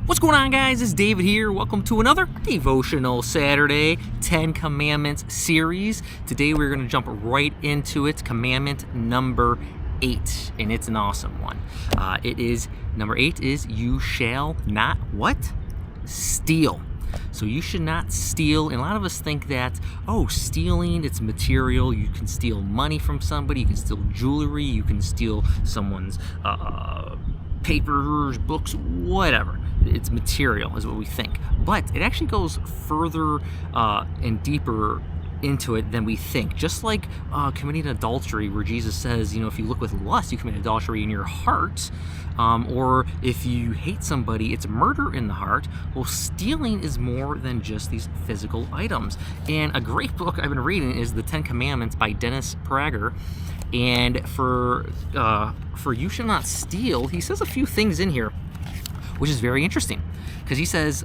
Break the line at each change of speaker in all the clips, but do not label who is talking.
What's going on, guys? It's David here. Welcome to another Devotional Saturday 10 Commandments series. Today we're going to jump right into it. Commandment number 8, and it's an awesome one. Number 8 is you shall not what? Steal. So you should not steal. And a lot of us think that, stealing, it's material. You can steal money from somebody. You can steal jewelry. You can steal someone's papers, books, whatever. It's material is what we think. But it actually goes further and deeper into it than we think. Just like committing adultery, where Jesus says, if you look with lust, you commit adultery in your heart. Or if you hate somebody, it's murder in the heart. Well, stealing is more than just these physical items. And a great book I've been reading is The 10 Commandments by Dennis Prager. And for you shall not steal, he says a few things in here, which is very interesting, because he says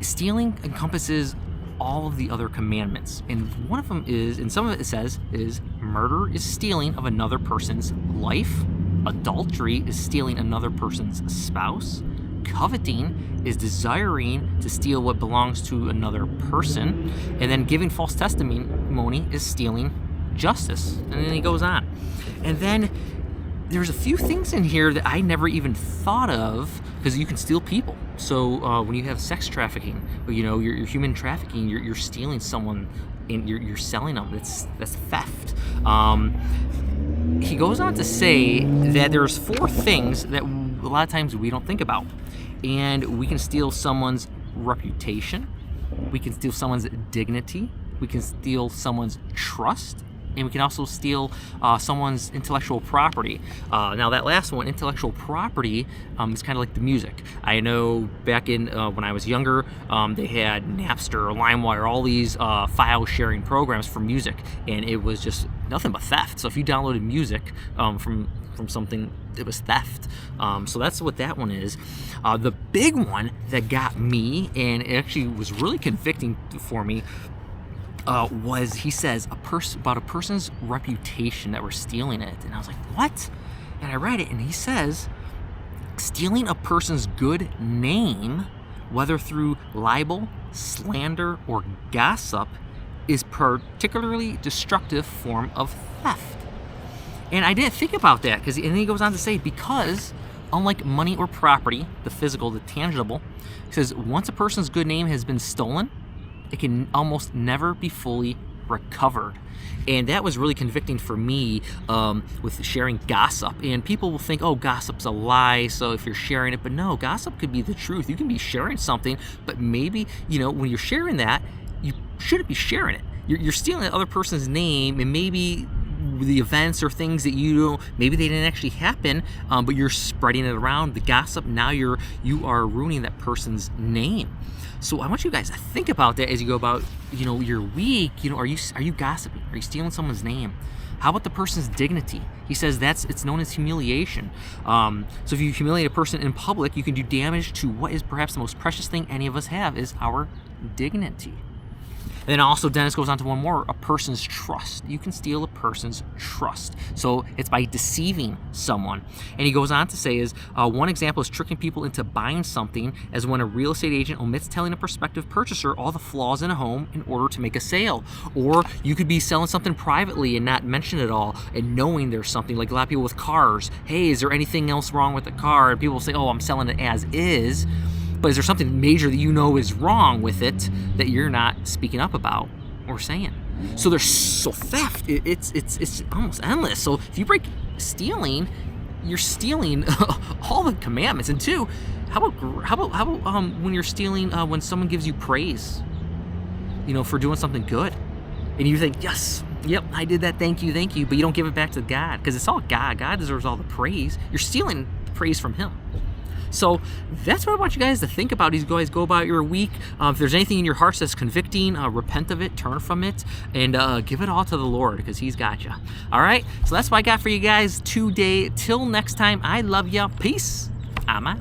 stealing encompasses all of the other commandments, and one of them is, and some of it says, is murder is stealing of another person's life, adultery is stealing another person's spouse, coveting is desiring to steal what belongs to another person, and then giving false testimony is stealing justice. And then he goes on, and then there's a few things in here that I never even thought of, because you can steal people. So when you have sex trafficking, you're human trafficking, you're stealing someone and you're selling them. That's theft. He goes on to say that there's 4 things that a lot of times we don't think about. And we can steal someone's reputation. We can steal someone's dignity. We can steal someone's trust. And we can also steal someone's intellectual property. Now, that last one, intellectual property, is kind of like the music. I know back in when I was younger, they had Napster or LimeWire, all these file sharing programs for music, and it was just nothing but theft. So if you downloaded music from something, it was theft. So that's what that one is. The big one that got me, and it actually was really convicting for me, was, he says, about a person's reputation, that we're stealing it. And I was like, what? And I read it, and he says, stealing a person's good name, whether through libel, slander, or gossip, is particularly destructive form of theft. And I didn't think about that, and then he goes on to say, because unlike money or property, the physical, the tangible, he says, once a person's good name has been stolen, it can almost never be fully recovered. And that was really convicting for me with sharing gossip. And people will think, gossip's a lie, so if you're sharing it, but no, gossip could be the truth. You can be sharing something, but maybe, when you're sharing that, you shouldn't be sharing it. You're stealing the other person's name, and maybe the events or things that maybe they didn't actually happen, but you're spreading it around. The gossip, now you are ruining that person's name. So I want you guys to think about that as you go about, your week. Are you gossiping? Are you stealing someone's name? How about the person's dignity? He says it's known as humiliation. So if you humiliate a person in public, you can do damage to what is perhaps the most precious thing any of us have, is our dignity. And then also Dennis goes on to one more, a person's trust. You can steal a person's trust. So it's by deceiving someone. And he goes on to say one example is tricking people into buying something, as when a real estate agent omits telling a prospective purchaser all the flaws in a home in order to make a sale. Or you could be selling something privately and not mention it all, and knowing there's something, like a lot of people with cars. Hey, is there anything else wrong with the car? And people will say, I'm selling it as is. But is there something major that is wrong with it that you're not speaking up about or saying? So theft, it's almost endless. So if you break stealing, you're stealing all the commandments. And 2, how about when you're stealing when someone gives you praise, for doing something good, and you think, yes, yep, I did that, thank you, but you don't give it back to God, because it's all God. God deserves all the praise. You're stealing praise from Him. So that's what I want you guys to think about as you guys go about your week. If there's anything in your heart that's convicting, repent of it, turn from it, and give it all to the Lord, because He's got you. All right? So that's what I got for you guys today. Till next time, I love you. Peace. I'm out.